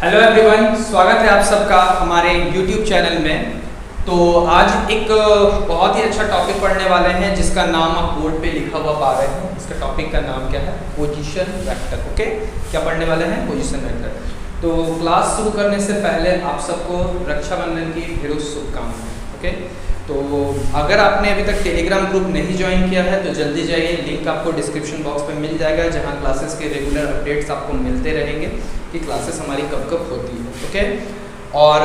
Hello everyone, स्वागत है आप सबका हमारे YouTube चैनल में। तो आज एक बहुत ही अच्छा टॉपिक पढ़ने वाले हैं जिसका नाम आप बोर्ड पे लिखा हुआ पा रहे हैं। इसका टॉपिक का नाम क्या है? Position vector. ओके, क्या पढ़ने वाले हैं? Position vector. तो क्लास शुरू करने से पहले आप सबको रक्षाबंधन की ढेरों शुभकामनाएं। ओके, तो अगर आपने अभी तक टेलीग्राम ग्रुप नहीं ज्वाइन किया है तो जल्दी जाइए, लिंक आपको डिस्क्रिप्शन बॉक्स में मिल जाएगा, जहां क्लासेस के रेगुलर अपडेट्स आपको मिलते रहेंगे कि क्लासेस हमारी कब कब होती है। ओके, और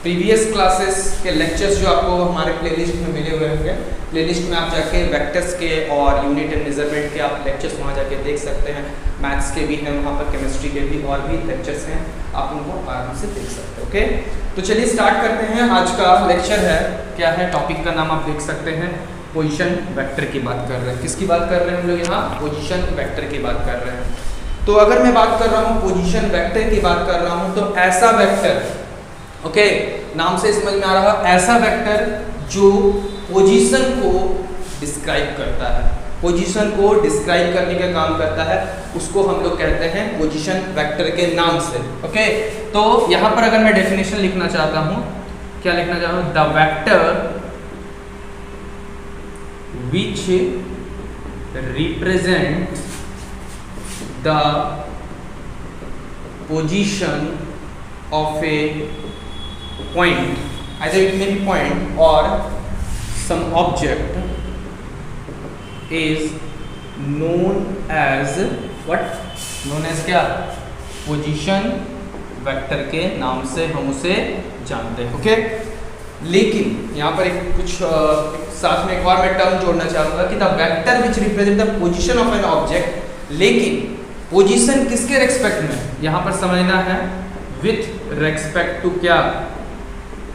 प्रीवियस क्लासेस के लेक्चर्स जो आपको हमारे प्लेलिस्ट में मिले हुए होंगे, प्लेलिस्ट में आप जाके वेक्टर्स के और यूनिट एंड मेजरमेंट के आप लेक्चर्स वहाँ जाके देख सकते हैं। मैथ्स के भी हैं वहाँ पर, केमिस्ट्री के भी और भी लेक्चर्स हैं, आप उनको आराम से देख सकते हैं। ओके, तो चलिए स्टार्ट करते हैं। आज का लेक्चर है, क्या है टॉपिक का नाम आप देख सकते हैं, पोजीशन वेक्टर की बात कर रहे हैं। किसकी बात कर रहे हैं हम लोग यहाँ? पोजीशन वेक्टर की बात कर रहे हैं। तो अगर मैं बात कर रहा हूँ पोजीशन वेक्टर की बात कर रहा हूँ, तो ऐसा वेक्टर, ओके, नाम से समझ में आ रहा है, ऐसा वेक्टर जो पोजीशन को डिस्क्राइब करता है, पोजीशन को डिस्क्राइब करने का काम करता है, उसको हम लोग कहते हैं पोजीशन वेक्टर के नाम से। ओके, तो यहाँ पर अगर मैं डेफिनेशन लिखना चाहता हूँ, क्या लिखना चाहता हूँ? The vector which represent the position of a point, either it may be point or some object, is known as what? known as क्या? position वेक्टर के नाम से हम उसे जानते हैं। ओके, लेकिन यहाँ पर एक कुछ साथ में एक और मैं टर्म जोड़ना चाहूँगा कि the vector which represent the position of an object, लेकिन पोजीशन किसके रेस्पेक्ट में? यहां पर समझना है विथ रेस्पेक्ट टू क्या?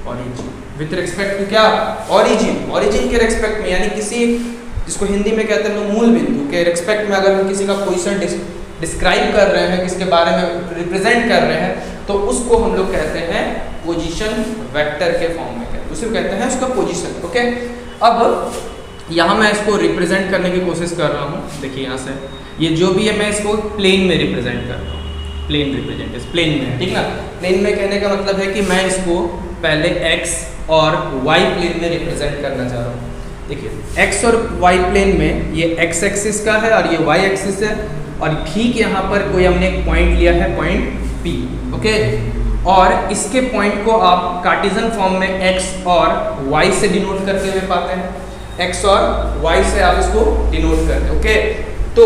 ऑरिजिन। विथ रेस्पेक्ट टू क्या? ऑरिजिन। ऑरिजिन के रेस्पेक्ट में, यानी किसी, जिसको हिंदी में कहते हैं मूल बिंदु के रेस्पेक्ट में, अगर हम किसी का पोजीशन डिस्क्राइब कर रहे हैं, किसके बारे में रिप्रेजेंट कर रहे हैं, तो उसको हम लोग कहते हैं पोजीशन वेक्टर के फॉर्म में कहते हैं, उसे कहते हैं उसका पोजीशन। ओके, अब यहाँ मैं इसको रिप्रेजेंट करने की कोशिश कर रहा हूँ। देखिए यहाँ से ये जो भी है मैं इसको प्लेन में रिप्रेजेंट कर रहा हूँ, प्लेन रिप्रेजेंट प्लेन में, ठीक ना। प्लेन में कहने का मतलब है कि मैं इसको पहले x और y प्लेन में रिप्रेजेंट करना चाह रहा हूँ। देखिए x और y प्लेन में ये x एक्सिस का है और ये y एक्सिस है, और ठीक यहाँ पर कोई हमने एक पॉइंट लिया है, पॉइंट P। ओके, और इसके पॉइंट को आप कार्टेशियन फॉर्म में x और y से डिनोट करते हुए पाते हैं, x और y से आप इसको डिनोट करते हैं। ओके, तो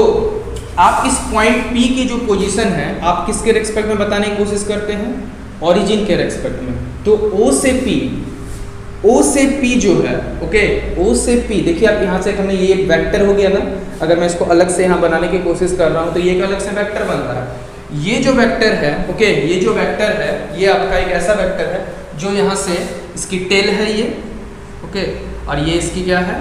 आप इस पॉइंट P की जो पोजीशन है आप किसके रेस्पेक्ट में बताने की कोशिश करते हैं? ओरिजिन के रेस्पेक्ट में। तो O से P जो है, ओके, O से P, देखिए आप यहाँ से हमने ये एक वेक्टर हो गया ना, अगर मैं इसको अलग से यहाँ बनाने की कोशिश कर रहा हूँ तो ये एक अलग से वेक्टर बन रहा है। ये जो वेक्टर है, ओके, ये जो वेक्टर है ये आपका एक ऐसा वेक्टर है जो यहाँ से, इसकी टेल है ये, ओके, और ये इसकी क्या है?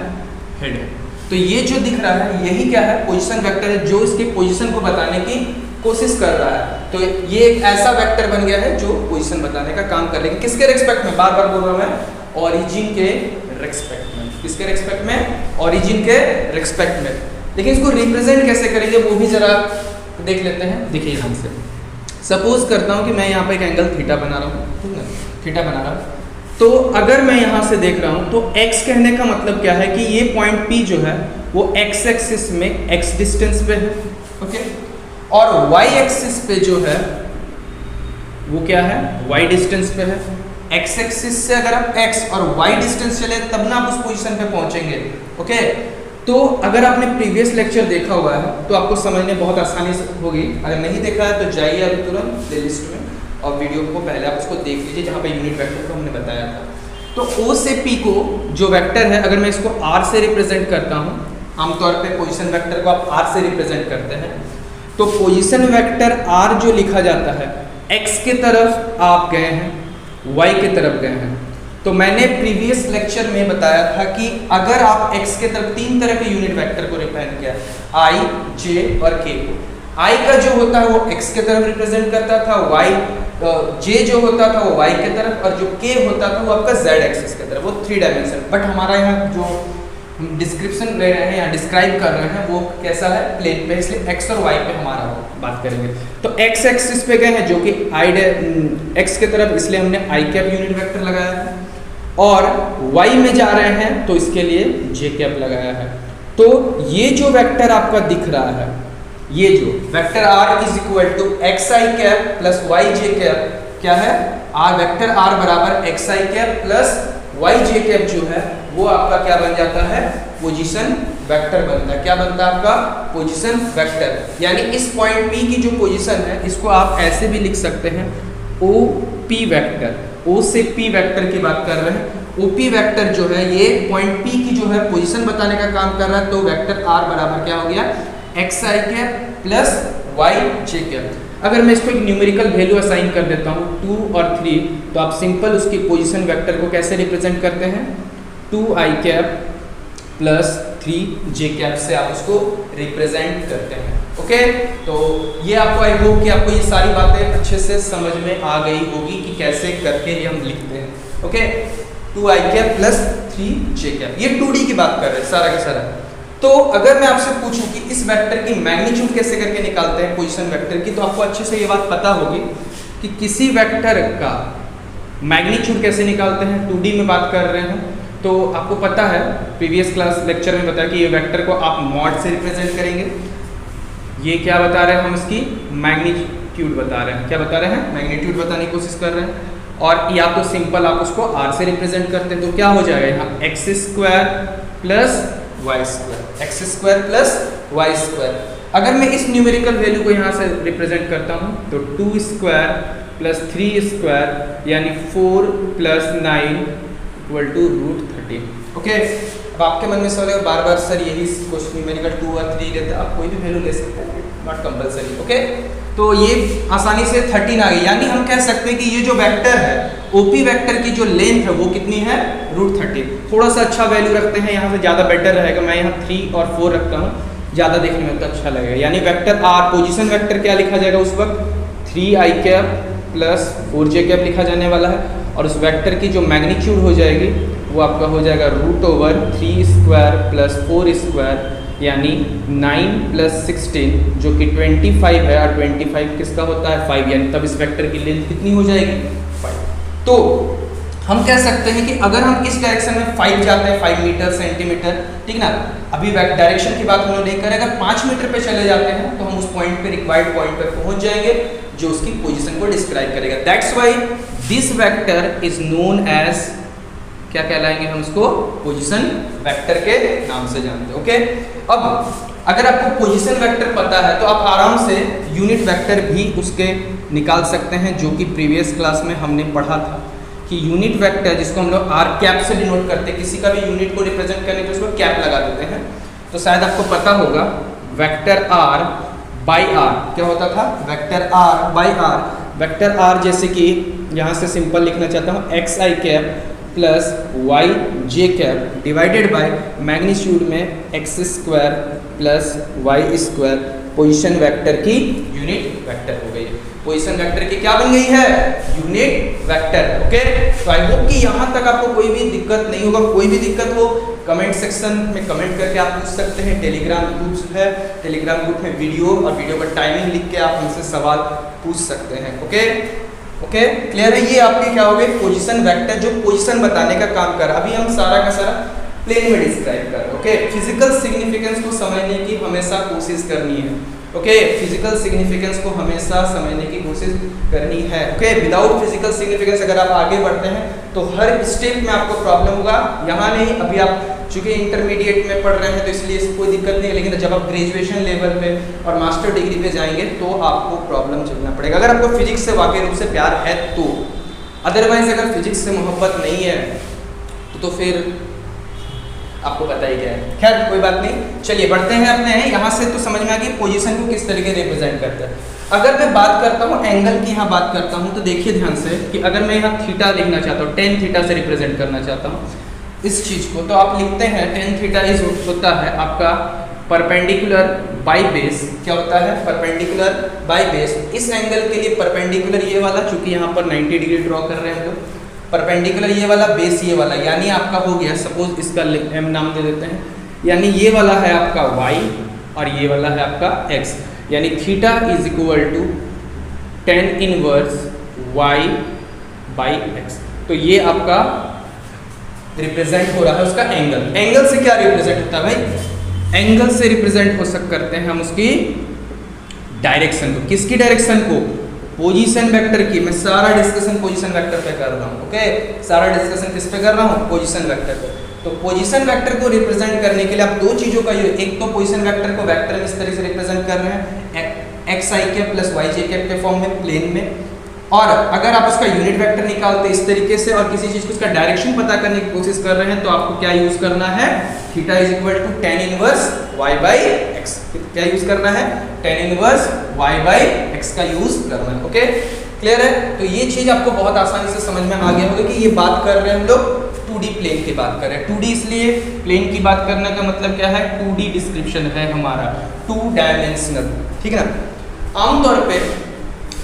हेड है। तो ये जो दिख रहा है यही क्या है? पोजीशन वेक्टर है, जो इसके पोजीशन को बताने की कोशिश कर रहा है। तो ये एक ऐसा वेक्टर बन गया है जो पोजीशन बताने का काम कर लेगा। किसके रेस्पेक्ट में? बार बार बोल रहा हूं मैं, ओरिजिन के रेस्पेक्ट में। किसके रेस्पेक्ट में? ओरिजिन के रेस्पेक्ट में। लेकिन इसको रिप्रेजेंट कैसे करेंगे वो भी जरा देख लेते हैं। देखिए ध्यान से, सपोज करता हूँ कि मैं यहाँ पर एक एंगल थीटा बना रहा हूँ, ठीक है, थीटा बना रहा हूँ। तो अगर मैं यहाँ से देख रहा हूँ तो x कहने का मतलब क्या है कि ये पॉइंट P जो है वो x एक्सिस में x डिस्टेंस पे है, ओके, और y एक्सिस पे जो है वो क्या है? y डिस्टेंस पे है। x एक्सिस से अगर आप x और y डिस्टेंस चले तब ना आप उस पोजीशन पे पहुंचेंगे। ओके, तो अगर आपने प्रीवियस लेक्चर देखा हुआ है तो आपको समझने बहुत आसानी से होगी। अगर नहीं देखा है तो जाइए अभी तुरंत प्लेलिस्ट में और वीडियो को पहले आप उसको देख लीजिए जहाँ पे यूनिट वेक्टर को हमने बताया था। तो O से P को जो वेक्टर है, अगर मैं इसको R से रिप्रेजेंट करता हूँ, आमतौर पे पोजीशन वेक्टर को आप R से रिप्रेजेंट करते हैं, तो पोजीशन वेक्टर R जो लिखा जाता है, X के तरफ आप गए हैं, Y के तरफ गए हैं। तो मैंने प्रीवियस लेक्चर में बताया था कि अगर आप X के तरफ तीन तरह के यूनिट वेक्टर को रिप्रेजेंट किया, I, J और K को। I का जो होता है वो X के तरफ रिप्रेजेंट करता था, J जो होता था वो Y के तरफ, और जो K होता था वो आपका Z एक्सिस के तरफ, वो 3 डायमेंशन। बट हमारा यहाँ जो हम डिस्क्रिप्शन ले रहे हैं या डिस्क्राइब कर रहे हैं वो कैसा है, प्लेन पे, इसलिए x और y पे हमारा बात करेंगे। तो x एक्सिस पे गए हैं जो कि x के तरफ, इसलिए हमने i कैप यूनिट वेक्टर लगाया है, और y में जा रहे हैं तो इसके लिए j कैप लगाया है। तो ये जो वेक्टर आपका दिख रहा है, ये जो vector r is equal to xi cap plus yj cap, क्या है, r वेक्टर r बराबर xi cap plus yj cap जो है वो आपका क्या बन जाता है, पोजीशन वेक्टर बनता है। क्या बनता है आपका, पोजीशन वेक्टर। यानी इस पॉइंट P की जो पोजीशन है इसको आप ऐसे भी लिख सकते हैं OP वेक्टर, O से P वेक्टर की बात कर रहे हैं। OP वेक्टर जो है ये पॉइंट P की जो है पोजीशन बताने का काम कर रहा है, तो वेक्टर R बराबर क्या हो गया, xi cap plus yj cap. अगर मैं इसको एक न्यूमेरिकल वैल्यू असाइन कर देता हूँ 2 और 3, तो आप सिंपल उसकी पोजीशन वेक्टर को कैसे रिप्रेजेंट करते हैं, 2i cap plus 3j cap से आप उसको रिप्रेजेंट करते हैं। ओके, तो ये आपको, आई होप कि आपको ये सारी बातें अच्छे से समझ में आ गई होगी कि कैसे करके ये हम लिखते हैं। Okay, 2i cap plus 3j cap, ये 2D की बात कर रहे हैं सारा का सारा। तो अगर मैं आपसे पूछूं कि इस वेक्टर की मैग्नीट्यूड कैसे करके निकालते हैं पोजीशन वेक्टर की, तो आपको अच्छे से ये बात पता होगी कि किसी वेक्टर का मैग्नीट्यूड कैसे निकालते हैं। 2D में बात कर रहे हैं तो आपको पता है, प्रीवियस क्लास लेक्चर में बताया कि ये वेक्टर को आप मॉड से रिप्रेजेंट करेंगे। ये क्या बता रहे हैं, हम इसकी मैग्नीट्यूड बता रहे हैं। क्या बता रहे हैं, मैग्नीट्यूड बताने की कोशिश कर रहे हैं। और या तो सिंपल आप उसको r से रिप्रेजेंट करते हैं, तो क्या हो जाएगा यहाँ x square plus y square, x square plus y square. अगर मैं इस न्यूमेरिकल वैल्यू को यहाँ से रिप्रेजेंट करता हूँ तो 2 स्क्वायर प्लस 3 स्क्वायर यानी 4 प्लस 9 इक्वल टू √13। ओके, अब आपके मन में सवाल है बार बार सर यही क्वेश्चन न्यूमेरिकल 2 और 3 लेते हैं, आप कोई भी वैल्यू ले सकते हैं, नॉट कंपलसरी। ओके, तो ये आसानी से 13 आ गई। यानी हम कह सकते हैं कि ये जो वेक्टर है OP वेक्टर की जो लेंथ है वो कितनी है, √13। थोड़ा सा अच्छा वैल्यू रखते हैं यहाँ से, ज़्यादा बेटर रहेगा। मैं यहाँ 3 और 4 रखता हूँ, ज़्यादा देखने में तो अच्छा लगेगा। यानी वेक्टर R, पोजीशन वेक्टर क्या लिखा जाएगा उस वक्त, 3i cap plus 4j cap लिखा जाने वाला है। और उस वेक्टर की जो मैग्नीट्यूड हो जाएगी वो आपका हो जाएगा √3 स्क्वायर प्लस 4 स्क्वायर यानी 9 प्लस 16 जो कि 25 है, और 25 किसका होता है, 5। यानी तब इस वेक्टर की लेंथ कितनी हो जाएगी, 5। तो हम कह सकते हैं कि अगर हम इस डायरेक्शन में 5 जाते हैं, 5 मीटर सेंटीमीटर, ठीक ना, अभी डायरेक्शन की बात हम लोग नहीं करें, अगर 5 मीटर पे चले जाते हैं तो हम उस पॉइंट पे, रिक्वायर्ड पॉइंट पे पहुंच जाएंगे जो उसकी पोजीशन को डिस्क्राइब करेगा। That's why this vector is known as, क्या कहलाएंगे हम उसको, पोजीशन वेक्टर के नाम से जानते हैं। ओके, अब अगर आपको पोजीशन वेक्टर पता है तो आप आराम से यूनिट वेक्टर भी उसके निकाल सकते हैं, जो कि प्रीवियस क्लास में हमने पढ़ा था कि यूनिट वेक्टर जिसको हम लोग r कैप से डिनोट करते हैं, किसी का भी यूनिट को रिप्रेजेंट करने के उसको कैप लगा देते हैं। तो शायद आपको पता होगा वेक्टर r बाई r क्या होता था, vector r by r। Vector r जैसे कि यहाँ से सिंपल लिखना चाहता हूँ xi cap plus yj cap divided by magnitude में x square plus y square, position vector की यूनिट वेक्टर हो गई है। पोजीशन वेक्टर की क्या बन गई है, यूनिट वेक्टर। ओके, तो आई होप कि यहाँ तक आपको कोई भी दिक्कत नहीं होगा। कोई भी दिक्कत हो कमेंट सेक्शन में कमेंट करके आप पूछ सकते हैं। टेलीग्राम ग्रुप है, टेलीग्राम ग्रुप में वीडियो और वीडियो का टाइमिंग लिख के आप हमसे सवाल पूछ सकते हैं। ओके ओके, क्लियर है। ये आपके क्या हो गए, पोजीशन वेक्टर जो पोजीशन बताने का काम कर रहा है। अभी हम सारा का सारा प्लेन में डिस्क्राइब कर रहे हैं। ओके, फिजिकल सिग्निफिकेंस को समझने की हमेशा कोशिश करनी है। ओके, फिजिकल सिग्निफिकेंस को हमेशा समझने की कोशिश करनी है। ओके, विदाउट फिजिकल सिग्निफिकेंस अगर आप आगे बढ़ते हैं तो हर स्टेप में आपको प्रॉब्लम होगा। यहाँ नहीं, अभी आप चूंकि इंटरमीडिएट में पढ़ रहे हैं तो इसलिए कोई दिक्कत नहीं है, लेकिन जब आप ग्रेजुएशन लेवल पे और मास्टर डिग्री पे जाएंगे तो आपको प्रॉब्लम झेलना पड़ेगा, अगर आपको फिजिक्स से वाकई रूप से प्यार है तो। अदरवाइज अगर फिजिक्स से मोहब्बत नहीं है तो फिर आपको पता ही क्या है। खैर कोई बात नहीं, चलिए बढ़ते हैं अपने। यहाँ से तो समझ में आ गई पोजीशन को किस तरीके रिप्रेजेंट करता है। अगर मैं बात करता हूँ एंगल की, यहाँ बात करता हूँ तो देखिए ध्यान से कि अगर मैं यहाँ थीटा लिखना चाहता हूँ, टेन थीटा से रिप्रेजेंट करना चाहता हूँ इस चीज़ को, तो आप लिखते हैं टेन थीटा इज होता है आपका परपेंडिकुलर बाई बेस। क्या होता है, परपेंडिकुलर बाई बेस। इस एंगल के लिए परपेंडिकुलर ये वाला, चूंकि यहाँ पर 90 डिग्री ड्रॉ कर रहे हैं हम लोग, परपेंडिकुलर ये वाला, बेस ये वाला, यानी आपका हो गया, सपोज इसका m नाम दे देते हैं यानी ये वाला है आपका y और ये वाला है आपका x, यानी theta is equal to tan inverse y by x। तो ये आपका रिप्रेजेंट हो रहा है उसका एंगल। एंगल से क्या रिप्रेजेंट होता है भाई? एंगल से रिप्रेजेंट हो करते हैं हम उसकी डायरेक्शन को। किसकी डायरेक्शन को? पोजीशन वेक्टर की। मैं सारा डिस्कशन पोजीशन वेक्टर पे कर रहा हूँ। ओके, सारा डिस्कशन किस पे कर रहा हूँ? पोजीशन वेक्टर पे। तो पोजीशन वेक्टर को रिप्रेजेंट करने के लिए आप दो चीजों का यूज, एक तो पोजीशन वेक्टर को वेक्टर में इस तरह से रिप्रेजेंट कर रहे हैं एक्स आई कैप प्लस वाई जे कैप के फॉर्म में प्लेन में, और अगर आप उसका यूनिट वेक्टर निकालते इस तरीके से और किसी चीज को उसका डायरेक्शन पता करने की कोशिश कर रहे हैं तो आपको क्या यूज करना है? Theta is equal to tan inverse y by x। क्या यूज करना है? tan inverse y by x का यूज करना है। ओके, क्लियर है? तो ये चीज आपको बहुत आसानी से समझ में आ गया होगा कि ये बात कर रहे हैं हम लोग 2D प्लेन की बात कर रहे हैं। 2D इसलिए प्लेन की बात करने का मतलब क्या है? 2D डिस्क्रिप्शन है हमारा, 2 डायमेंशनल। ठीक है ना? आमतौर पे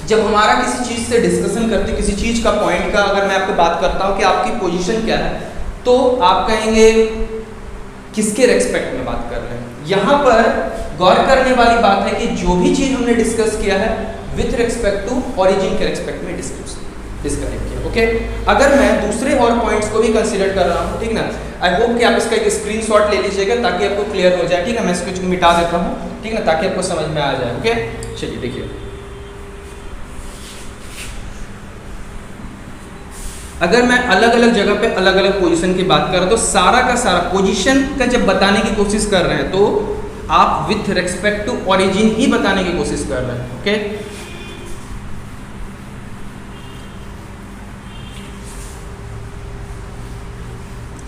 जब हमारा किसी चीज से डिस्कशन करते, किसी चीज का पॉइंट का अगर मैं आपको बात करता हूं कि आपकी पोजीशन क्या है, तो आप कहेंगे किसके रेस्पेक्ट में बात कर रहे हैं। यहां पर गौर करने वाली बात है कि जो भी चीज हमने डिस्कस किया है विथ रेस्पेक्ट टू ओरिजिन के रेस्पेक्ट में डिस्क्राइब किया। ओके, अगर मैं दूसरे और पॉइंट्स को भी कंसीडर कर रहा हूं, ठीक ना, आई होप कि आप इसका एक स्क्रीनशॉट ले लीजिएगा ताकि आपको क्लियर हो जाए। ठीक है, मैं इसको मिटा देता हूं, ठीक ना, ताकि आपको समझ में आ जाए। ओके, चलिए देखिए, अगर मैं अलग अलग जगह पे अलग अलग पोजीशन की बात कर रहा हूं तो सारा का सारा पोजीशन का जब बताने की कोशिश कर रहे हैं तो आप विथ रेस्पेक्ट टू ओरिजिन ही बताने की कोशिश कर रहे हैं। ओके,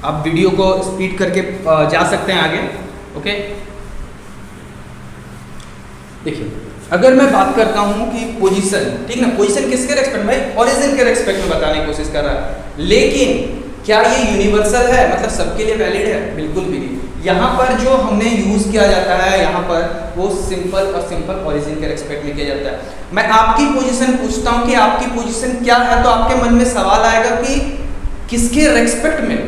आप वीडियो को स्पीड करके जा सकते हैं आगे। ओके, देखिए, अगर मैं बात करता हूं कि पोजीशन, ठीक ना, पोजीशन किसके रेस्पेक्ट में? ओरिजिन के रेस्पेक्ट में बताने की कोशिश कर रहा है, लेकिन क्या ये यूनिवर्सल है, मतलब सबके लिए वैलिड है? बिल्कुल भी नहीं। यहाँ पर जो हमने यूज किया जाता है यहाँ पर वो सिंपल और सिंपल ओरिजिन के रेस्पेक्ट में किया जाता है। मैं आपकी पोजीशन पूछता हूँ कि आपकी पोजीशन क्या है, तो आपके मन में सवाल आएगा कि किसके रेस्पेक्ट में,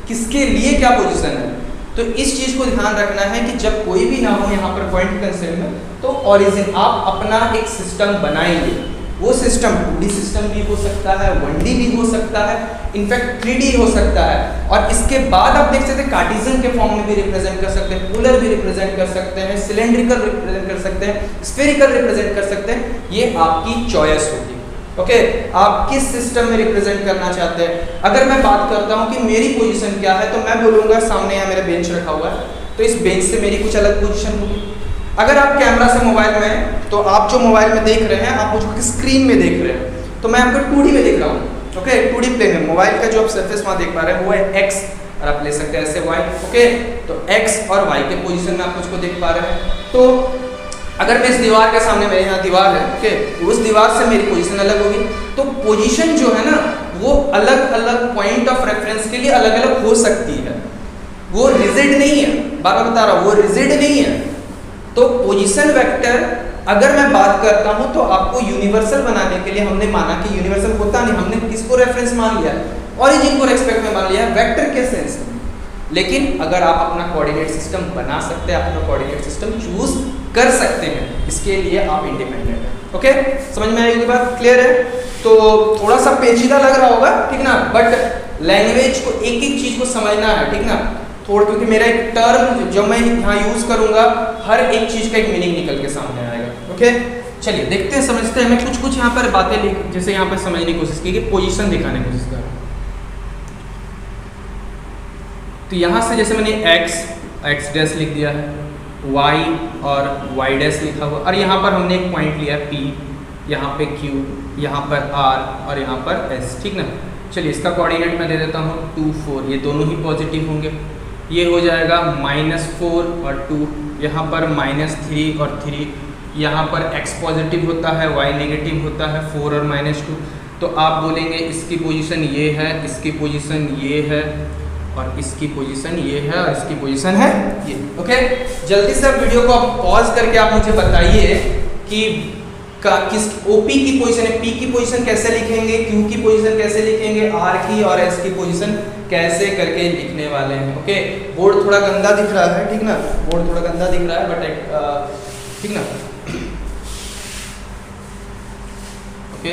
किसके लिए क्या पोजीशन है। तो इस चीज को ध्यान रखना है कि जब कोई भी ना हो यहाँ पर पॉइंट कंसेप्ट में, तो ओरिजिन आप अपना एक सिस्टम बनाएंगे। वो सिस्टम 2D सिस्टम भी हो सकता है, 1D भी हो सकता है, इनफैक्ट 3D हो सकता है, और इसके बाद आप देख सकते हैं कार्टेशियन के फॉर्म में भी रिप्रेजेंट कर सकते हैं, पोलर भी रिप्रेजेंट कर सकते हैं, सिलेंड्रिकल रिप्रेजेंट कर सकते हैं, स्फेरिकल रिप्रेजेंट कर सकते हैं। ये आपकी चॉइस होगी। ओके, आप किस सिस्टम में रिप्रेजेंट करना चाहते हैं। अगर मैं बात करता हूं कि मेरी पोजीशन क्या है, तो मैं बोलूंगा सामने यहाँ मेरा बेंच रखा हुआ है, तो इस बेंच से मेरी कुछ अलग पोजीशन होगी। अगर आप कैमरा से मोबाइल में, तो आप जो मोबाइल में देख रहे हैं आप मुझको स्क्रीन में देख रहे हैं, तो मैं आपको 2D में देख रहा हूँ। ओके, 2D प्लेन में मोबाइल का जो आप सरफेस वहाँ देख पा रहे हैं वो है x, और आप ले सकते हैं ऐसे y। ओके, तो x और y के पोजीशन में आप मुझको देख पा रहे हैं। तो अगर मैं इस दीवार के सामने, मेरे यहाँ दीवार है, ओके, उस दीवार से मेरी पोजीशन अलग होगी। तो पोजीशन जो है ना वो अलग अलग पॉइंट ऑफ रेफरेंस के लिए अलग अलग हो सकती है, वो रिजिड नहीं है। बार बार बता रहा हूँ, वो रिजिड नहीं है। तो पोजीशन वेक्टर अगर मैं बात करता हूं तो आपको यूनिवर्सल बनाने के लिए हमने माना कि यूनिवर्सल होता नहीं, हमने किसको रेफरेंस मान लिया? ओरिजिन को रेस्पेक्ट में मान लिया, वेक्टर के सेंस में। लेकिन अगर आप अपना कोऑर्डिनेट सिस्टम बना सकते हैं, अपना कोऑर्डिनेट सिस्टम चूज कर सकते हैं, इसके लिए आप इंडिपेंडेंट हैं। ओके, समझ में आएगी बात? क्लियर है? तो थोड़ा सा पेचीदा लग रहा होगा, ठीक ना, बट लैंग्वेज को एक एक चीज को समझना है, ठीक ना, थोड़ा, क्योंकि मेरा एक टर्म जो मैं यहाँ यूज करूंगा हर एक चीज का एक मीनिंग निकल के सामने आएगा। ओके, चलिए देखते हैं, समझते हैं। मैं कुछ कुछ यहाँ पर बातें जैसे यहाँ पर समझने की कोशिश की कि पोजीशन दिखाने की कोशिश कर रहा हूँ। तो यहाँ से जैसे मैंने x डैश लिख दिया है, y और y डैश लिखा हुआ, और यहाँ पर हमने एक पॉइंट लिया P, यहाँ पे Q, यहाँ पर R और यहाँ पर S, ठीक ना। चलिए इसका कोऑर्डिनेट मैं दे देता हूँ 2 4, ये दोनों ही पॉजिटिव होंगे। ये हो जाएगा -4 और 2, यहाँ पर -3 और 3, यहाँ पर x पॉजिटिव होता है, y नेगेटिव होता है, 4 और -2। तो आप बोलेंगे इसकी पोजीशन ये है, इसकी पोजीशन ये है, और इसकी पोजीशन ये है, और इसकी पोजीशन है ये। ओके, जल्दी से वीडियो को आप पॉज करके आप मुझे बताइए कि किस OP की पोजीशन है, P की पोजीशन कैसे लिखेंगे, Q की पोजीशन कैसे लिखेंगे, R की और S की पोजीशन कैसे करके लिखने वाले हैं। ओके, बोर्ड थोड़ा गंदा दिख रहा है, ठीक ना, बोर्ड थोड़ा गंदा दिख रहा है, बट ठीक ना। ओके,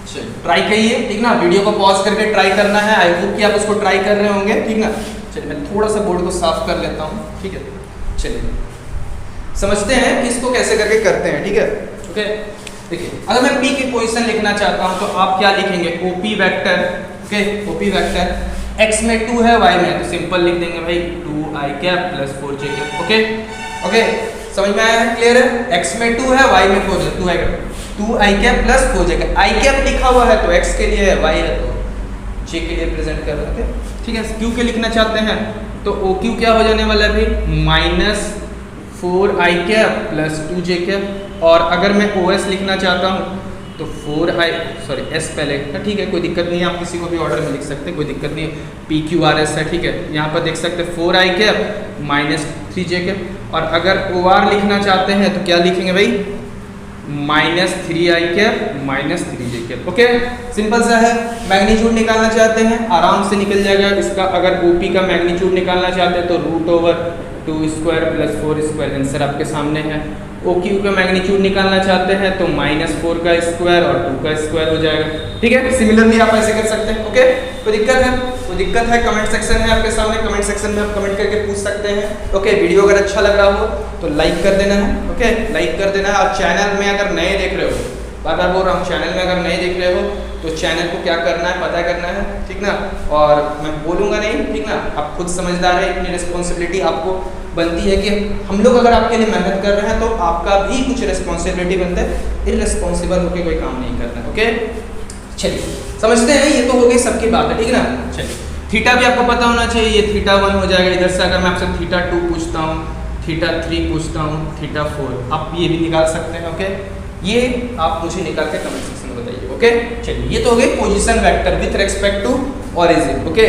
चलिए ट्राई करिए, ठीक ना, वीडियो को पॉज करके ट्राई करना है। आई होप कि आप उसको ट्राई कर रहे होंगे, ठीक ना। चलिए मैं थोड़ा सा बोर्ड को साफ कर लेता हूँ, ठीक है। चलिए समझते हैं कि इसको कैसे करके करते हैं, ठीक है। ओके, देखिए अगर मैं P की पोजीशन लिखना चाहता हूँ तो आप क्या लिखेंगे, OP vector. Okay, OP vector x में 2 है, y में, तो सिंपल लिख देंगे भाई 2i cap plus 4j cap. Okay okay, समझ में आया है, क्लियर है। x में 2 है, y में 4 है, 2i cap plus 4j cap. i cap लिखा हुआ है तो x के लिए है, y है तो j के लिए प्रेजेंट कर रहे हैं, ठीक है। q के लिखना चाहते हैं तो OQ क्या हो जाने वाला है भाई, minus 4i cap plus 2j cap. और अगर मैं OS लिखना चाहता हूँ तो 4i सॉरी s पहले, ठीक है, कोई दिक्कत नहीं है, आप किसी को भी ऑर्डर में लिख सकते हैं, कोई दिक्कत नहीं है। PQRS है, ठीक है, यहाँ पर देख सकते हैं 4i cap minus 3j cap. और अगर OR लिखना चाहते हैं तो क्या लिखेंगे भाई, minus 3i cap minus 3j cap. Okay, simple सा है। मैग्नीट्यूड निकालना चाहते हैं, आराम से निकल जाएगा इसका। अगर OP का मैग्नीट्यूड निकालना चाहते हैं तो √2 स्क्वायर प्लस 4 स्क्वायर, आंसर आपके सामने है। OQ का मैग्नीट्यूड निकालना चाहते हैं तो -4 का स्क्वायर और 2 का स्क्वायर हो जाएगा, ठीक है। सिमिलरली आप ऐसे कर सकते हैं। ओके, कोई दिक्कत है, कोई दिक्कत है, कमेंट सेक्शन है आपके सामने, कमेंट सेक्शन में आप कमेंट करके पूछ सकते हैं। ओके, वीडियो अगर अच्छा लग रहा हो तो लाइक कर देना है। ओके, लाइक कर देना है। और चैनल में अगर नए देख रहे हो, बार बार बोल रहा हूँ, चैनल में अगर नए देख रहे हो तो चैनल को क्या करना है, पता करना है, ठीक ना। और मैं बोलूँगा नहीं, ठीक ना, आप खुद समझदार है, इतनी रिस्पॉन्सिबिलिटी आपको बनती है कि हम लोग अगर आपके लिए मेहनत कर रहे हैं तो आपका भी कुछ रिस्पॉन्सिबिलिटी बनता है, इररिस्पॉन्सिबल होकर कोई काम नहीं करना है। ओके, चलिए समझते हैं, ये तो हो गई सबकी बात है, ठीक ना। चलिए थीटा भी आपको पता होना चाहिए, ये θ1 हो जाएगा। इधर से अगर मैं आपसे θ2 पूछता हूँ, θ3 पूछता हूँ, θ4, आप ये भी निकाल सकते हैं। ओके, ये आप मुझे निकाल के कमेंट सेक्शन में बताइए। ओके, चलिए ये तो हो गई position vector with respect to origin. Okay,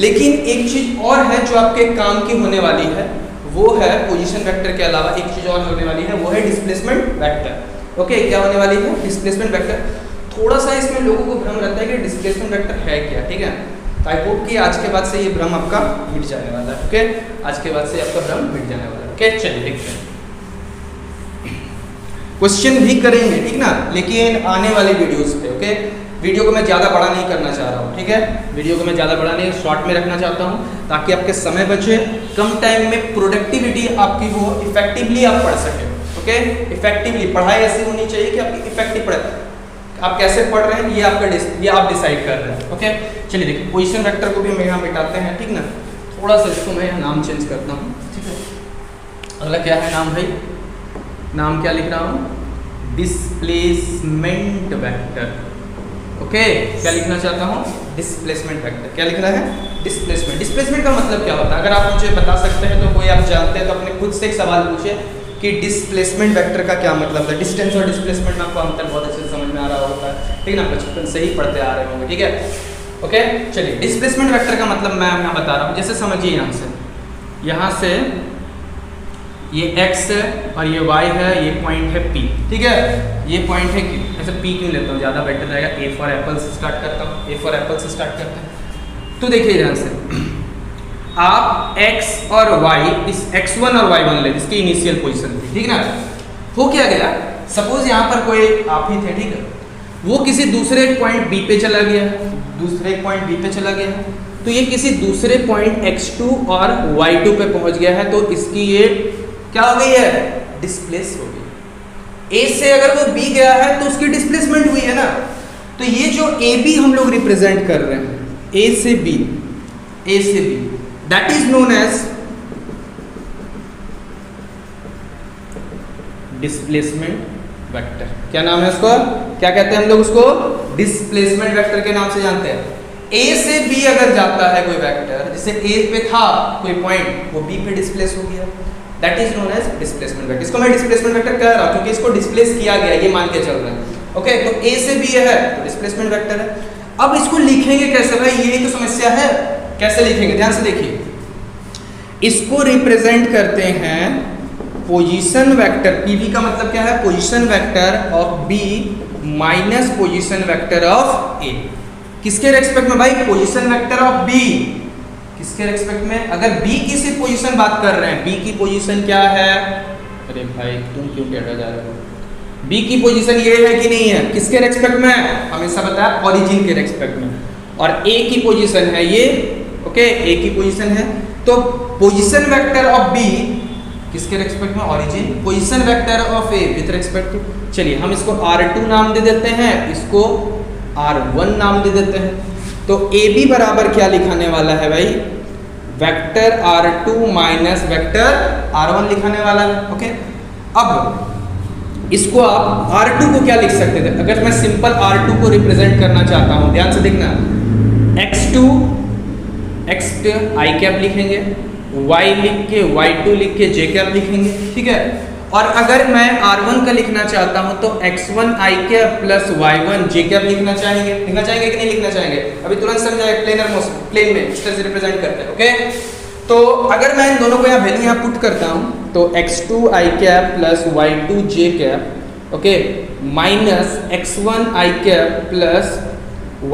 लेकिन एक चीज और है जो आपके काम की होने वाली है, वो है पोजीशन वेक्टर के अलावा एक चीज और होने वाली है, वो है डिस्प्लेसमेंट वेक्टर। ओके, क्या होने वाली है, डिस्प्लेसमेंट वेक्टर। थोड़ा सा इसमें लोगों को भ्रम रहता है कि डिस्प्लेसमेंट वेक्टर है क्या, ठीक है। तो आई होप कि आज के बाद से ये भ्रम आपका मिट जाने वाला है। ओके, आज के बाद से आपका भ्रम मिट जाने वाला है। ओके, चलिए देखते हैं, क्वेश्चन भी करेंगे, ठीक ना, लेकिन आने वाली वीडियोस पे। ओके, वीडियो को मैं ज़्यादा बड़ा नहीं करना चाह रहा हूँ, ठीक है, वीडियो को मैं ज़्यादा बड़ा नहीं, शॉर्ट में रखना चाहता हूँ ताकि आपके समय बचे, कम टाइम में प्रोडक्टिविटी आपकी वो इफेक्टिवली आप पढ़ सकें। ओके, इफेक्टिवली पढ़ाई ऐसी होनी चाहिए कि आपकी इफेक्टिव पढ़ाई, आप कैसे पढ़ रहे हैं ये आप डिसाइड कर रहे हैं। ओके, चलिए देखिए पोजीशन वेक्टर को भी हम यहाँ मिटाते हैं, ठीक ना। थोड़ा सा इसको मैं यहाँ नाम चेंज करता हूँ, ठीक है। अगला क्या है नाम भाई, नाम क्या लिख रहा हूँ, डिस्प्लेसमेंट वेक्टर। ओके, क्या लिखना चाहता हूँ, डिस्प्लेसमेंट वेक्टर। क्या लिखना है, डिस्प्लेसमेंट। डिस्प्लेसमेंट का मतलब क्या होता है, अगर आप मुझे बता सकते हैं तो कोई आप जानते हैं तो अपने खुद से एक सवाल पूछे कि डिस्प्लेसमेंट वेक्टर का क्या मतलब है। डिस्टेंस और डिस्प्लेसमेंट में आपको अंतर बहुत अच्छे से समझ में आ रहा होता है, ठीक है ना, बचपन से ही पढ़ते आ रहे होंगे, ठीक है। ओके, चलिए डिस्प्लेसमेंट वेक्टर का मतलब मैं यहाँ बता रहा हूँ, जैसे समझिए यहाँ से ये x है और ये y है, ये पॉइंट है P, ठीक है, ये पॉइंट है Q। ऐसे P क्यों लेता हूँ, ज़्यादा बेटर रहेगा। A फॉर एप्पल से स्टार्ट करता हूँ, A फॉर एप्पल से स्टार्ट करते हैं। तो देखिए ध्यान से, आप x और y, इस x1 और y1 ले, इसकी इनिशियल पोजीशन थी, ठीक ना। हो क्या गया, सपोज यहाँ पर कोई आप ही थे, ठीक है, वो किसी दूसरे पॉइंट B पे चला गया, दूसरे पॉइंट B पे चला गया, तो ये किसी दूसरे पॉइंट x2 और y2 पे पहुँच गया है, तो इसकी ये क्या हो गई है, डिस्प्लेस हो गई। A से अगर वो B गया है तो उसकी डिस्प्लेसमेंट हुई है ना। तो ये जो AB हम लोग रिप्रेजेंट कर रहे हैं, A से B, that is known as displacement vector. क्या नाम है उसको, क्या कहते हैं हम लोग उसको, डिस्प्लेसमेंट वेक्टर के नाम से जानते हैं। A से B अगर जाता है कोई वेक्टर, जैसे A पे था कोई पॉइंट, वो B पे डिस्प्लेस हो गया, that is known as displacement vector. इसको मैं डिस्प्लेसमेंट वेक्टर कह रहा हूँ क्योंकि इसको डिस्प्लेस किया गया, ये मान के चल रहे हैं। ओके, तो A से B है तो डिस्प्लेसमेंट वेक्टर है। अब इसको लिखेंगे कैसे भाई, यही तो समस्या है, कैसे लिखेंगे, ध्यान से देखिए। इसको रिप्रेजेंट करते हैं पोजीशन वेक्टर, PV का मतलब क्या है, position vector of B minus position vector of A। किसके रेस्पेक्ट में भाई, पोजीशन वेक्टर ऑफ B किसके रेस्पेक्ट में? अगर बी की सिर्फ पोजीशन बात कर रहे हैं, बी की पोजीशन क्या है? अरे भाई तुम क्यों टेढ़ा जा रहे हो? बी की पोजीशन ये है कि नहीं है? किसके रेस्पेक्ट में? हमेशा बताया ओरिजिन के रेस्पेक्ट में। और ए की पोजीशन है ये, ओके, ए की पोजीशन है। तो पोजीशन वेक्टर ऑफ बी किसके रेस्पेक्ट में? Origin. Position vector of A with respect to, चलिए हम इसको R2 नाम दे देते हैं, इसको R1 नाम दे देते हैं। तो ए बी बराबर क्या लिखाने वाला है भाई? Vector R2 minus vector R1 लिखाने वाला है, ओके। अब इसको आप R2 को क्या लिख सकते थे? अगर मैं सिंपल R2 को रिप्रेजेंट करना चाहता हूं, ध्यान से देखना, x2 i कैप लिखेंगे, y लिख के y2 लिख के j कैप लिखेंगे, ठीक है। और अगर मैं R1 का लिखना चाहता हूं तो x1 i cap plus y1 j cap लिखना चाहेंगे कि नहीं लिखना चाहेंगे? अभी तुरंत समझाए, प्लेनर मोशन, प्लेन में इस तरह से रिप्रेजेंट करते हैं, ओके। तो अगर मैं इन दोनों को यहाँ वैल्यू यहाँ पुट करता हूँ तो x2 i cap plus y2 j cap, okay, minus x1 i cap plus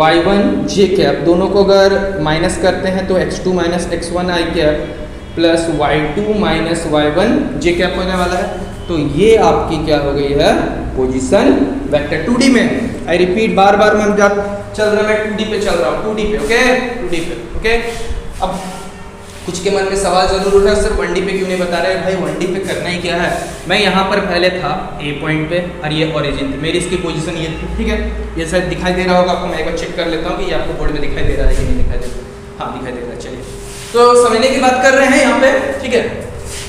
y1 j cap, दोनों को अगर माइनस करते हैं तो x2 minus x1 i cap plus y2 minus y1 j cap होने वाला है। तो ये आपकी क्या हो गई है? पोजीशन वेक्टर 2D में। आई रिपीट, बार बार मैं चल रहा, मैं 2D पे चल रहा हूँ, 2D पे, ओके, 2D पे, ओके। अब कुछ के मन में सवाल जरूर उठा, सर 1D पे क्यों नहीं बता रहे? भाई 1D पे करना ही क्या है, मैं यहाँ पर पहले था A पॉइंट पे और ये ओरिजिन थी, मेरी इसकी पोजीशन ये थी, ठीक है। ये शायद दिखाई दे रहा होगा आपको, मैं एक बार चेक कर लेता हूँ कि ये आपको बोर्ड में दिखाई दे रहा है कि नहीं दिखाई दे रहा। हाँ दिखाई दे रहा है, चलिए। तो समझने की बात कर रहे हैं यहाँ पे, ठीक है।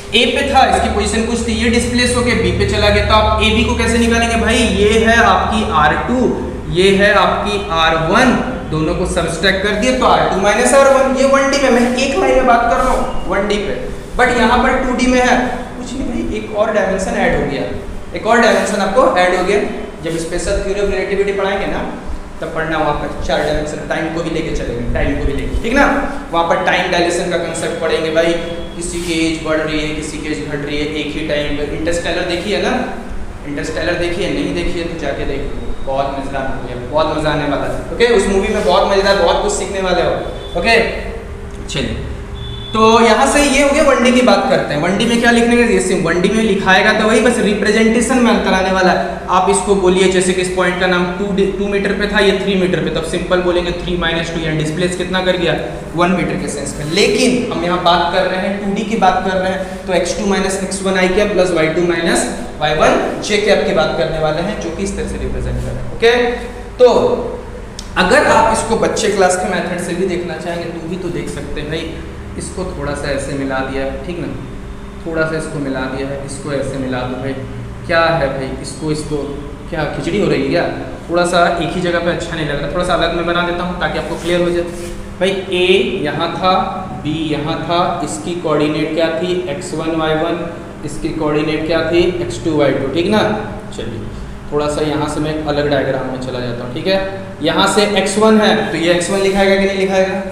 A पे था, इसकी पोजीशन कुछ थी, ये डिस्प्लेस होके B पे चला गया, तो आप AB को कैसे निकालेंगे भाई? ये है आपकी R2, ये है आपकी R1, दोनों को सब्सट्रैक्ट कर दिए तो R2 माइनस R1। ये 1D में, मैं एक लाइन में बात कर रहा हूँ 1D पे, बट यहाँ पर 2D में है। कुछ नहीं भाई, एक और डायमेंशन ऐड हो गया, एक और डायमेंशन आपको ऐड हो गया। जब स्पेशल थ्योरी ऑफ रिलेटिविटी पढ़ाएंगे ना, तब पढ़ना वहाँ पर 4 डायमेंशन, टाइम को भी लेके चलेंगे, टाइम को भी लेके, ठीक ना। वहाँ पर टाइम डायलेशन का कंसेप्ट पढ़ेंगे भाई, किसी की एज बढ़ रही है, किसी की एज घट रही है, एक ही टाइम पे। इंटरस्टेलर देखी है ना? इंटरस्टेलर देखी है? नहीं देखी है तो जाके देखो, बहुत मजेदार मूवी है, बहुत मजा आने वाला है, ओके। उस मूवी में बहुत मजेदार, बहुत कुछ सीखने वाले हो, ओके। चलिए, तो यहाँ से ये हो गया 1D की बात करते हैं। 1D में क्या लिखने का? जैसे 1D में लिखाएगा तो वही, बस रिप्रेजेंटेशन में अंतर आने वाला है। आप इसको बोलिए जैसे कि इस पॉइंट का नाम 2 मीटर पे था, ये 3 मीटर पे, तब सिंपल बोलेंगे 3 माइनस 2, यानी डिस्प्लेस कितना कर गया? 1 मीटर के सेंस में। लेकिन हम यहाँ बात कर रहे हैं 2D की बात कर रहे हैं, तो x2 minus x1 i cap plus y2 minus y1 j cap की बात करने वाले हैं, जो कि इस तरह से रिप्रेजेंट कर रहे हैं, ओके। तो अगर आप इसको बच्चे क्लास के मेथड से भी देखना चाहेंगे तो भी तो देख सकते हैं भाई। इसको थोड़ा सा ऐसे मिला दिया है, ठीक ना, थोड़ा सा इसको मिला दिया है, इसको ऐसे मिला दो भाई, क्या है भाई, इसको क्या खिचड़ी हो रही है क्या? थोड़ा सा एक ही जगह पे अच्छा नहीं लग रहा, थोड़ा सा अलग मैं बना देता हूँ ताकि आपको क्लियर हो जाए। भाई A यहाँ था, B यहाँ था, इसकी कोऑर्डिनेट क्या थी? x1 y1, इसकी कोऑर्डिनेट क्या थी? x2 y2, ठीक ना। चलिए थोड़ा सा यहाँ से मैं अलग डायग्राम में चला जाता हूँ, ठीक है। यहाँ से x1 है तो ये x1 लिखाएगा कि नहीं लिखाएगा?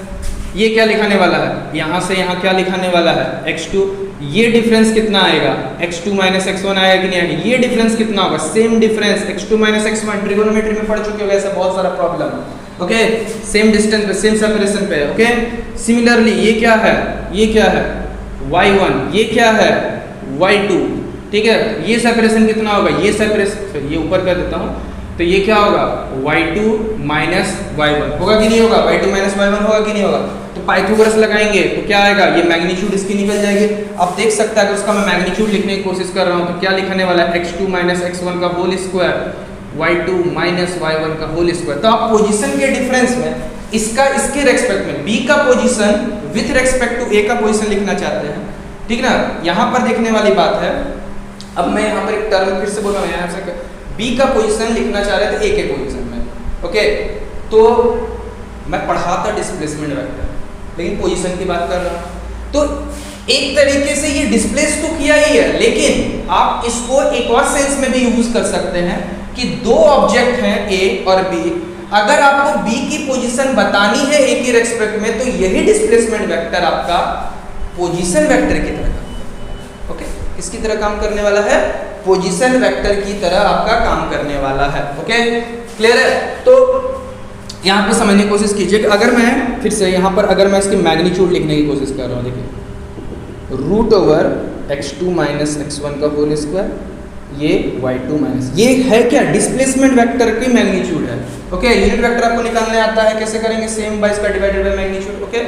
ये क्या लिखाने वाला है? यहाँ से यहाँ क्या लिखाने वाला है? x2। ये डिफरेंस कितना आएगा? x2 माइनस x1 आएगा कि नहीं आएगा? ये डिफरेंस कितना होगा? Same difference, x2 minus x1, trigonometry में पढ़ चुके हो, ऐसा बहुत सारा प्रॉब्लम, ओके। सेम डिस्टेंस पे, सेम सेपरेशन पे, ओके। सिमिलरली ये क्या है? ये क्या है? y1, ये क्या है? y2, ठीक है। ये सेपरेशन कितना होगा? ये सेपरेशन, ये ऊपर कर देता हूँ, तो ये क्या होगा? y2 माइनस y1 होगा कि नहीं होगा? y2 माइनस y1 होगा कि नहीं होगा? तो पाइथागोरस लगाएंगे तो क्या आएगा? ये मैग्नीट्यूड इसकी निकल जाएगी। आप देख सकते हैं कि उसका मैं मैग्नीट्यूड लिखने की कोशिश कर रहा हूँ तो क्या लिखने वाला है? x2 माइनस x1 का whole square, y2 minus y1 का होल स्क्वायर। तो आप पोजीशन के डिफरेंस में इसका इसके रेस्पेक्ट में b का position with respect to a का पोजीशन लिखना चाहते हैं, ठीक ना। यहाँ पर देखने वाली बात है, अब मैं यहाँ पर एक टर्म फिर से बोल रहा हूँ, यहाँ से B का पोजीशन लिखना चाह रहे थे A के पोजीशन में, ओके। तो मैं पढ़ा था डिस्प्लेसमेंट वेक्टर, लेकिन पोजीशन की बात कर रहा हूँ। तो एक तरीके से ये डिस्प्लेस तो किया ही है, लेकिन आप इसको एक और सेंस में भी यूज कर सकते हैं कि दो ऑब्जेक्ट हैं A और B, अगर आपको B की पोजीशन बतानी है A के रेस्पेक्ट में तो यही डिस्प्लेसमेंट वेक्टर आपका पोजीशन वेक्टर की तरह, ओके। किसकी तरह काम करने वाला है? पोजीशन वेक्टर की तरह आपका काम करने वाला है, ओके। क्लियर है? तो यहाँ पे समझने की कोशिश कीजिए कि अगर मैं फिर से यहाँ पर अगर मैं इसकी मैग्नीट्यूड लिखने की कोशिश कर रहा हूँ, देखिए root over x2 minus x1 का होल स्क्वायर, ये y2 माइनस, ये है क्या, डिस्प्लेसमेंट वेक्टर की मैग्नीट्यूड है। ओके, यूनिट वेक्टर आपको निकालने आता है, कैसे करेंगे, सेम बाय इसका divided by magnitude. Okay,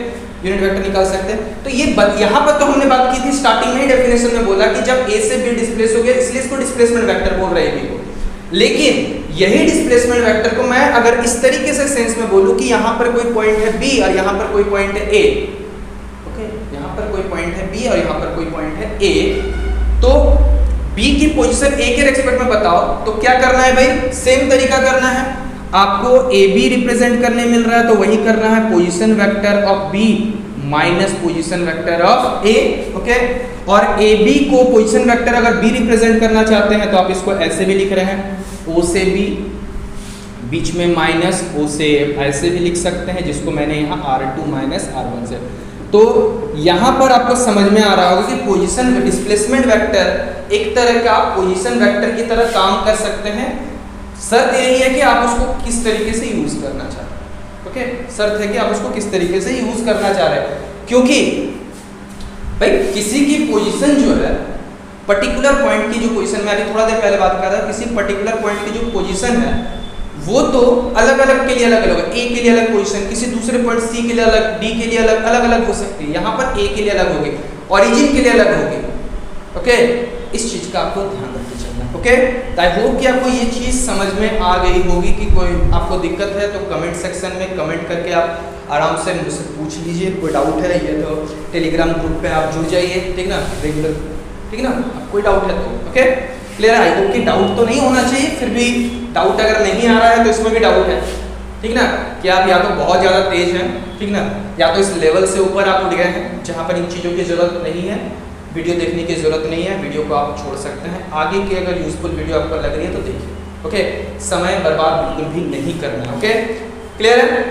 unit vector निकाल सकते हैं। तो ये यहाँ पर तो हमने बात की थी स्टार्टिंग में ही, डेफिनेशन में बोला कि जब a से b डिस्प्लेस हो गया, इसलिए इसको डिस्प्लेसमेंट वेक्टर बोल रहे हैं। लेकिन यही डिस्प्लेसमेंट वेक्टर को मैं अगर इस तरीके से सेंस में बोलूं कि यहाँ पर कोई पॉइंट है b और यहाँ पर कोई पॉइंट है a, ओके, यहाँ पर कोई पॉइंट है b और यहाँ पर कोई पॉइंट है a, तो b की पोजीशन a के रेस्पेक्ट में बताओ तो क्या करना है भाई, सेम तरीका करना है आपको। a b रिप्रेजेंट करने मिल रहा है तो वही करना है, position vector of b minus position vector of a। Okay, और a b को पोजीशन वेक्टर अगर b रिप्रेजेंट करना चाहते हैं तो आप इसको ऐसे भी लिख रहे हैं, o से b, बीच में माइनस, o से ऐसे भी लिख सकते हैं, जिसको मैंने यहाँ r2 माइनस r1 से। तो यहाँ पर आपको समझ में आ रहा होगा कि पोजीशन डिस्प्लेसमेंट वेक्टर एक तरह का पोजीशन वेक्टर की तरह काम कर सकते हैं। शर्त यही है कि आप उसको किस तरीके से यूज करना चाह रहे हैं। ओके, शर्त है कि आप उसको किस तरीके से यूज करना चाह रहे हैं, क्योंकि भाई किसी की पोजीशन जो है, पर्टिकुलर पॉइंट की जो पोजीशन, मैं अभी थोड़ा देर पहले बात कर रहा था, किसी पर्टिकुलर पॉइंट की जो पोजीशन है वो तो अलग अलग के लिए अलग अलग है। ए के लिए अलग पोजीशन, किसी दूसरे पॉइंट सी के लिए अलग, डी के लिए अलग अलग अलग हो सकती है। यहाँ पर ए के लिए अलग होगी, ओरिजिन के लिए अलग होगी। ओके, इस चीज का आपको ध्यान रखते चलना। ओके, आई होप कि आपको ये चीज समझ में आ गई होगी। कि कोई आपको दिक्कत है तो कमेंट सेक्शन में कमेंट करके आप आराम से मुझसे पूछ लीजिए। कोई डाउट है ये तो टेलीग्राम ग्रुप पे आप जुड़ जाइए, ठीक ना, रेगुलर, ठीक ना। कोई डाउट है तो ओके, क्लियर। आई होप कि डाउट तो नहीं होना चाहिए, फिर भी डाउट अगर नहीं आ रहा है तो इसमें भी डाउट है, ठीक ना, कि आप या तो बहुत ज़्यादा तेज हैं, ठीक ना, या तो इस लेवल से ऊपर आप उठ गए हैं जहाँ पर इन चीज़ों की ज़रूरत नहीं है, वीडियो देखने की ज़रूरत नहीं है, वीडियो को आप छोड़ सकते हैं। आगे की अगर यूजफुल वीडियो आपको लग रही है तो देखिए। ओके, समय बर्बाद बिल्कुल भी नहीं करना। ओके, क्लियर है।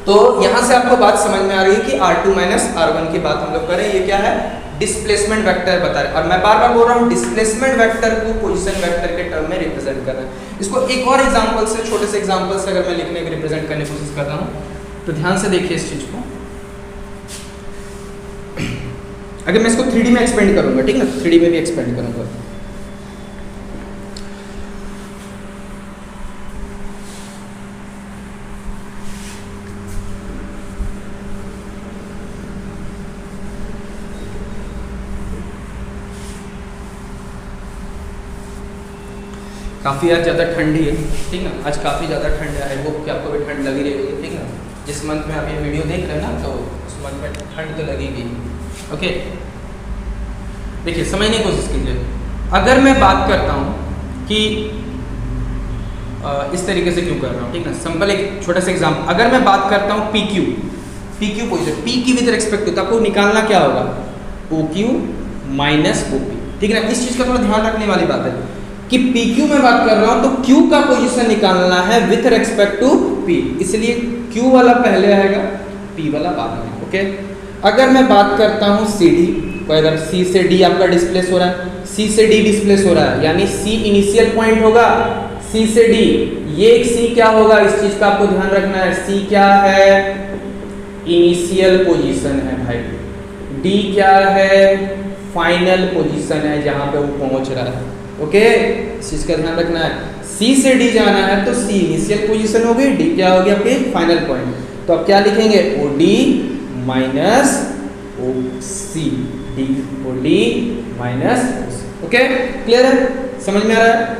तो यहाँ से आपको बात समझ में आ रही है कि R2 माइनस R1 की बात हम लोग करें, ये क्या है, डिस्प्लेसमेंट वेक्टर बता रहे। और मैं बार बार बोल रहा हूँ डिस्प्लेसमेंट वेक्टर को पोजीशन वेक्टर के टर्म में रिप्रेजेंट करना है। इसको एक और एग्जांपल से, छोटे से एग्जांपल से अगर मैं लिखने की रिप्रेजेंट करने की कोशिश कर रहा हूँ तो ध्यान से देखिए इस चीज को। अगर मैं इसको 3D में एक्सपेंड करूंगा, ठीक ना, 3D में भी एक्सपेंड करूंगा, काफ़ी आज ज़्यादा ठंडी है, ठीक ना, आज काफ़ी ज़्यादा ठंड है। आई होप कि आपको भी ठंड लगी रही होगी, ठीक ना। जिस मंथ में आप ये वीडियो देख रहे हैं ना, तो उस मंथ में ठंड तो लगेगी। ओके, देखिए समझने की कोशिश कीजिए। अगर मैं बात करता हूँ कि इस तरीके से क्यों कर रहा हूँ, ठीक ना, सिंपल एक छोटा सा एग्जाम्पल। अगर मैं बात करता हूँ पी क्यू पोजिशन, पी की विद रिस्पेक्ट टू, तो आपको निकालना क्या होगा, O Q minus O P, ठीक है ना। इस चीज़ का थोड़ा ध्यान रखने वाली बात है कि पी क्यू में बात कर रहा हूं तो क्यू का पोजीशन निकालना है विथ रेस्पेक्ट टू पी, इसलिए क्यू वाला पहले आएगा, पी वाला बाद में। ओके, अगर मैं बात करता हूं सी डी, तो अगर सी से डी आपका डिस्प्लेस हो रहा है, सी से डी डिस्प्लेस हो रहा है, यानी सी इनिशियल पॉइंट होगा, सी से डी, ये एक सी क्या होगा, इस चीज का आपको ध्यान रखना है। सी क्या है, इनिशियल पोजीशन है भाई, डी क्या है, फाइनल पोजीशन है जहां पे वो पहुंच रहा है। ओके, इस चीज का ध्यान रखना है। सी से डी जाना है तो सी इनिशियल पोजीशन होगी, डी क्या होगी आपके फाइनल पॉइंट। तो आप क्या लिखेंगे, ओ डी माइनस ओ सी, D O D minus O सी। ओके, क्लियर है, समझ में आ रहा है,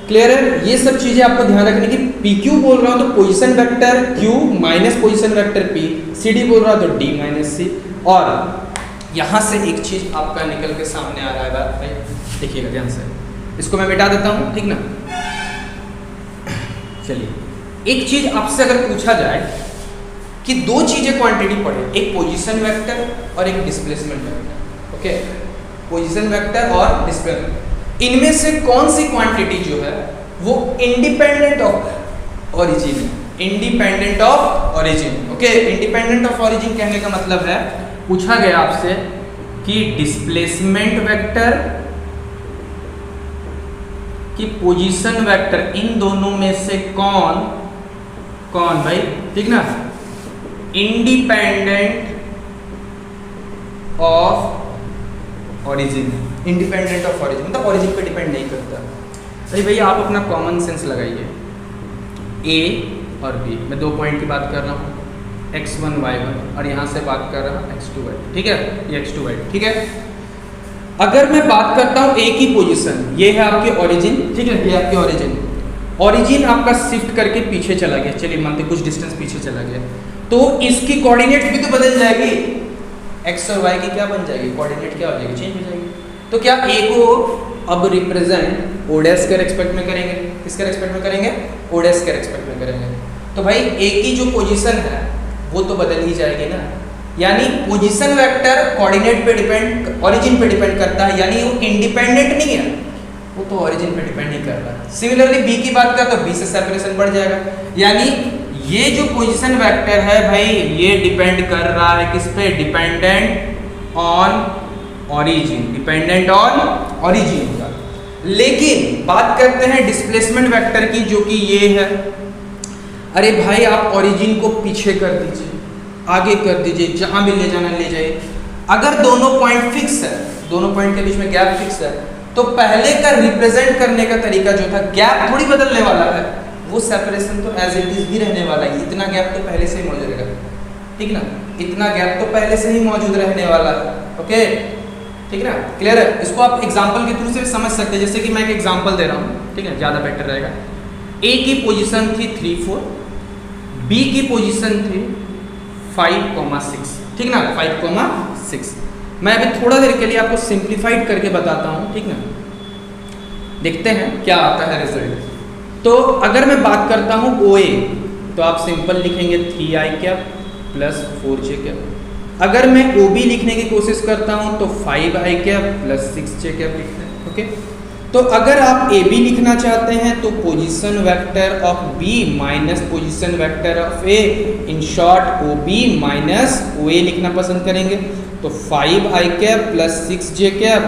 क्लियर है। ये सब चीजें आपको ध्यान रखने की। पी क्यू बोल रहा हूं तो position vector Q minus position vector P, C D बोल रहा हूं तो डी माइनस सी। और यहां से एक चीज आपका निकल के सामने आ रहा है बात भाई, देखिएगा ध्यान से, इसको मैं मिटा देता हूं, ठीक ना। चलिए, एक चीज आपसे अगर पूछा जाए कि दो चीजें क्वांटिटी पढ़े, एक पोजीशन वेक्टर और एक displacement vector. Okay, position vector और डिस्प्लेसमेंट, इनमें से कौन सी क्वांटिटी जो है वो इंडिपेंडेंट ऑफ ओरिजिन है, independent of origin. Okay, independent of origin कहने का मतलब है, पूछा गया आपसे कि डिस्प्लेसमेंट वेक्टर कि पोजीशन वेक्टर, इन दोनों में से कौन भाई, ठीक ना, independent of origin, independent of origin मतलब ओरिजिन पे डिपेंड नहीं करता। अरे भाई आप अपना कॉमन सेंस लगाइए, ए और बी, मैं 2 पॉइंट की बात कर रहा हूँ, x1 y1 और यहाँ से बात कर रहा हूँ x2 y2, ठीक है, ये x2 y2, ठीक है। अगर मैं बात करता हूँ ए की पोजीशन, ये है आपके ओरिजिन, ठीक है, ये आपके ओरिजिन, ओरिजिन आपका शिफ्ट करके पीछे चला गया, चलिए मानते कुछ डिस्टेंस पीछे चला गया, तो इसकी कोऑर्डिनेट भी तो बदल जाएगी, x और y की क्या बन जाएगी, कोऑर्डिनेट क्या हो जाएगी, चेंज हो जाएगी। तो क्या a को अब रिप्रेजेंट o डैश के रेस्पेक्ट में करेंगे, किसके रेस्पेक्ट में करेंगे, o डैश के रेस्पेक्ट में करेंगे, तो भाई a की जो पोजीशन है वो तो बदल ही जाएगी ना, यानी पोजीशन वेक्टर कोऑर्डिनेट पे डिपेंड, ओरिजिन पे डिपेंड करता है, यानी वो इंडिपेंडेंट नहीं है, वो तो ओरिजिन पे डिपेंड नहीं कर रहा। सिमिलरली बी की बात करें तो बी से सेपरेशन बढ़ जाएगा, यानी ये जो पोजीशन वेक्टर है भाई ये डिपेंड कर रहा है किस पे, dependent on origin, dependent on origin का। लेकिन बात करते हैं डिस्प्लेसमेंट वेक्टर की, जो कि ये है, अरे भाई आप ओरिजिन को पीछे कर दीजिए, आगे कर दीजिए, जहां भी ले जाना ले जाइए, अगर दोनों पॉइंट फिक्स है, दोनों पॉइंट के बीच में गैप फिक्स है, तो पहले का रिप्रेजेंट करने का तरीका जो था, गैप थोड़ी बदलने वाला है, वो सेपरेशन तो एज इट इज ही रहने वाला है, इतना गैप तो पहले से ही मौजूद रहेगा, ठीक ना, इतना गैप तो पहले से ही मौजूद रहने वाला है, ओके, ठीक ना, क्लियर है। इसको आप एग्जांपल के थ्रू से समझ सकते हैं, जैसे कि मैं एक एग्जांपल दे रहा हूँ, ठीक है, ज़्यादा बेटर रहेगा। ए की पोजीशन थी 3 4, बी की पोजीशन थी 5,6, ठीक ना, 5,6। मैं अभी थोड़ा देर के लिए आपको सिंप्लीफाइड करके बताता हूँ, ठीक ना, देखते हैं क्या आता है रिजल्ट। तो अगर मैं बात करता हूँ OA, तो आप सिंपल लिखेंगे 3i cap plus 4j cap. अगर मैं OB लिखने की कोशिश करता हूँ तो 5i cap plus 6j cap लिखते हैं, ओके। तो अगर आप AB लिखना चाहते हैं तो position vector of B minus position vector of A, in short OB minus OA लिखना पसंद करेंगे, तो 5i cap plus 6j cap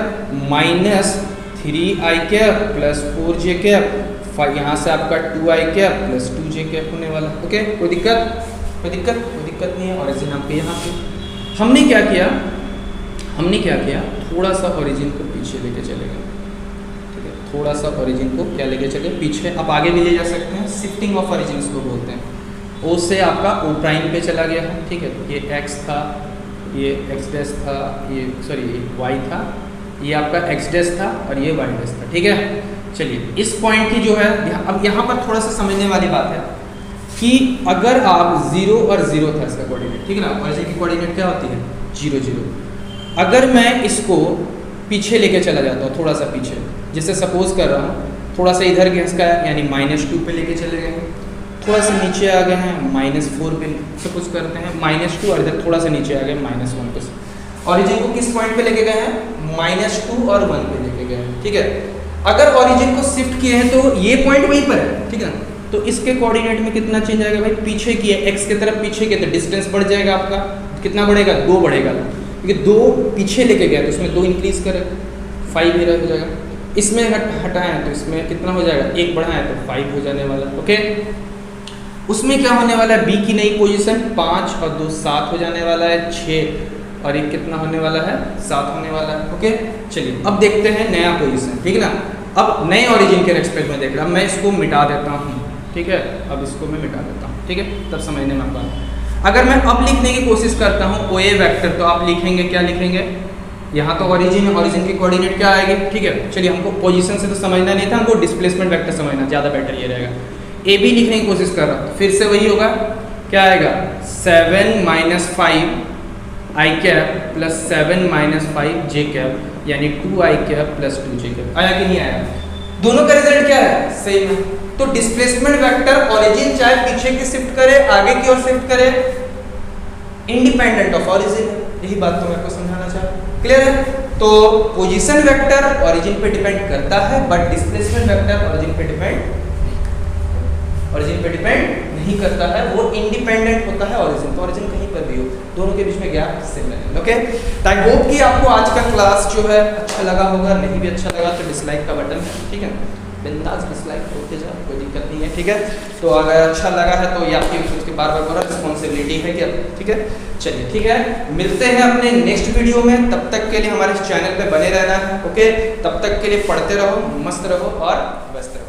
minus 3i cap plus 4j cap, यहाँ से आपका 2i cap plus 2j cap होने वाला, ओके। कोई दिक्कत, कोई दिक्कत, कोई दिक्कत नहीं है। ओरिजिन आपके यहाँ पे हमने क्या किया, हमने क्या किया, थोड़ा सा ओरिजिन को पीछे लेके चले गए, ठीक है, थोड़ा सा ओरिजिन को क्या लेके चले पीछे, आप आगे भी ले जा सकते हैं, शिफ्टिंग ऑफ ओरिजिन को बोलते हैं। O से आपका O प्राइम पे चला गया है, ठीक है, ये x था, ये x डैश था, ये सॉरी ये y था, ये आपका x डैश था और ये y डैश था, ठीक है। चलिए इस पॉइंट की जो है अब यहाँ पर थोड़ा सा समझने वाली बात है कि अगर आप 0 और 0 था इसका कोऑर्डिनेट, ठीक है ना, ओरिजिन की कोऑर्डिनेट क्या होती है 0 0। अगर मैं इसको पीछे लेके चला जाता हूँ, थोड़ा सा पीछे, जैसे सपोज कर रहा हूँ, थोड़ा सा इधर के इसका यानी -2 पे लेके चले गए, थोड़ा सा नीचे आ गए हैं -4 पे सपोज करते हैं, -2 और इधर थोड़ा सा नीचे आ गए -1 पे। ओरिजिन को किस पॉइंट पे लेके गए हैं, -2 और 1 पे लेके गए हैं, ठीक है। अगर ओरिजिन को शिफ्ट किए हैं तो ये पॉइंट वहीं पर है, ठीक है, तो इसके कोऑर्डिनेट में कितना चेंज आएगा भाई, पीछे किए x की तरफ पीछे किए तो डिस्टेंस बढ़ जाएगा आपका, कितना बढ़ेगा 2 बढ़ेगा, क्योंकि 2 पीछे लेके गया तो इसमें 2 इंक्रीज करे 5 ही हो जाएगा, इसमें हटाएं तो इसमें कितना हो जाएगा 1 बढ़ाएं तो 5 हो जाने वाला, ओके। उसमें क्या होने वाला है, बी की नई पोजीशन 5 और 2 7 हो जाने वाला है, 6 और 1 कितना होने वाला है 7 होने वाला है, ओके। चलिए अब देखते हैं नया पोजीशन, ठीक है ना, अब नए ओरिजिन के रेस्पेक्ट में देख रहा हूँ, मैं इसको मिटा देता हूँ, ठीक है, अब इसको मैं मिटा देता हूँ, ठीक है, तब समझने में आता है। अगर मैं अब लिखने की कोशिश करता हूँ OA वेक्टर, तो आप लिखेंगे क्या लिखेंगे, यहाँ तो ओरिजिन है, ओरिजिन की कोऑर्डिनेट क्या आएगी, ठीक है। चलिए हमको पोजीशन से तो समझना नहीं था, हमको डिस्प्लेसमेंट वेक्टर समझना ज़्यादा बेटर ये रहेगा। AB लिखने की कोशिश कर रहा हूँ, फिर से वही होगा, क्या आएगा 7 - 5i cap plus 7 - 5j cap, यानी 2i cap plus 2j cap. आया कि नहीं आया, दोनों का रिजल्ट क्या है, सेम है। तो डिस्प्लेसमेंट वेक्टर ओरिजिन चाहे पीछे की शिफ्ट करे आगे की ओर शिफ्ट करे, इंडिपेंडेंट ऑफ ओरिजिन, यही बात तो मैं आपको समझाना चाह रहा हूं, क्लियर है। तो पोजीशन वेक्टर ओरिजिन पे डिपेंड करता है, बट डिस्प्लेसमेंट वेक्टर ओरिजिन पे डिपेंड नहीं करता है, वो इंडिपेंडेंट होता है ओरिजिन, तो ओरिजिन कहीं पर भी हो, दोनों के बीच में गैप सिमिलर है, ओके। आई होप कि आपको आज का क्लास जो है अच्छा लगा होगा, नहीं भी अच्छा लगा तो डिसलाइक का बटन है, ठीक है, बिंदास डिसलाइक होते जाओ, कोई दिक्कत नहीं है, ठीक है। तो अगर अच्छा लगा है तो ये आपकी खुद की बार बार बोला रिस्पॉन्सिबिलिटी है कि, ठीक है। चलिए ठीक है, मिलते हैं अपने नेक्स्ट वीडियो में, तब तक के लिए हमारे चैनल पे बने रहना है, ओके। तब तक के लिए पढ़ते रहो, मस्त रहो और व्यस्त रहो।